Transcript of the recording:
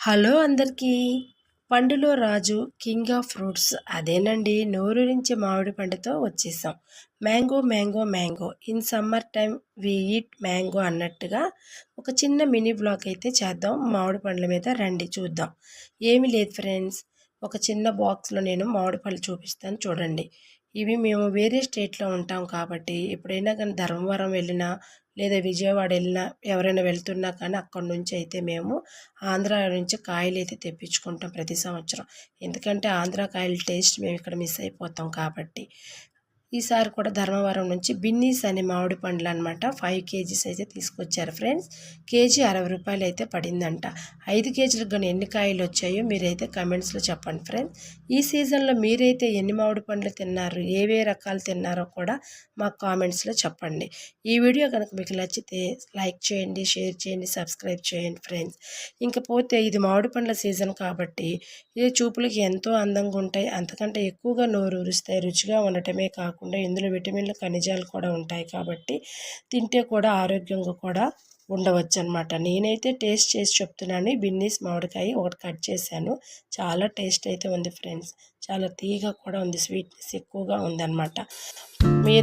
Hello అందరికీ. పండులో రాజు king of fruits అదేనండి. నోరూరించే మామిడి పండుతో వచ్చేసాం. Mango mango mango in summer time we eat mango అన్నట్టుగా ఒక చిన్న మినీ బ్లాగ్ అయితే చేద్దాం. మామిడి పండ్ల మీద రండి చూద్దాం. ఏమీ లేదు ఫ్రెండ్స్, ఒక చిన్న బాక్స్లో నేను మామిడి పళ్ళు చూపిస్తాను చూడండి. ఇవి మేము వేరే స్టేట్లో ఉంటాం కాబట్టి ఎప్పుడైనా కానీ ధర్మవరం వెళ్ళినా లేదా విజయవాడ వెళ్ళినా ఎవరైనా వెళ్తున్నా కానీ అక్కడి నుంచి అయితే మేము ఆంధ్ర నుంచి కాయలు అయితే తెప్పించుకుంటాం ప్రతి సంవత్సరం. ఎందుకంటే ఆంధ్ర కాయల టేస్ట్ మేము ఇక్కడ మిస్ అయిపోతాం కాబట్టి. ఈసారి కూడా ధర్మవరం నుంచి బిన్నీస్ అనే మామిడి పండ్లు అనమాట 5 కేజీస్ అయితే తీసుకొచ్చారు ఫ్రెండ్స్. కేజీ 60 రూపాయలు అయితే పడిందంట. 5 కేజీలకు కానీ ఎన్ని కాయలు వచ్చాయో మీరైతే కమెంట్స్లో చెప్పండి ఫ్రెండ్స్. ఈ సీజన్లో మీరైతే ఎన్ని మామిడి పండ్లు తిన్నారు, ఏవే రకాలు తిన్నారో కూడా మాకు కామెంట్స్లో చెప్పండి. ఈ వీడియో కనుక మీకు నచ్చితే లైక్ చేయండి, షేర్ చేయండి, సబ్స్క్రైబ్ చేయండి ఫ్రెండ్స్. ఇంకపోతే ఇది మామిడి పండ్ల సీజన్ కాబట్టి ఇది చూపులకి ఎంతో అందంగా ఉంటాయి. అంతకంటే ఎక్కువగా నోరు ఊరుస్తాయి. రుచిగా ఉండటమే కాకుండా ఇందులో విటమిన్లు, ఖనిజాలు కూడా ఉంటాయి కాబట్టి తింటే కూడా ఆరోగ్యంగా కూడా ఉండవచ్చు అనమాట. నేనైతే టేస్ట్ చేసి చెప్తున్నాను. బిన్నీస్ మామిడికాయ ఒకటి కట్ చేశాను. చాలా టేస్ట్ అయితే ఉంది ఫ్రెండ్స్. చాలా తీయగా కూడా ఉంది, స్వీట్నెస్ ఎక్కువగా ఉందన్నమాట.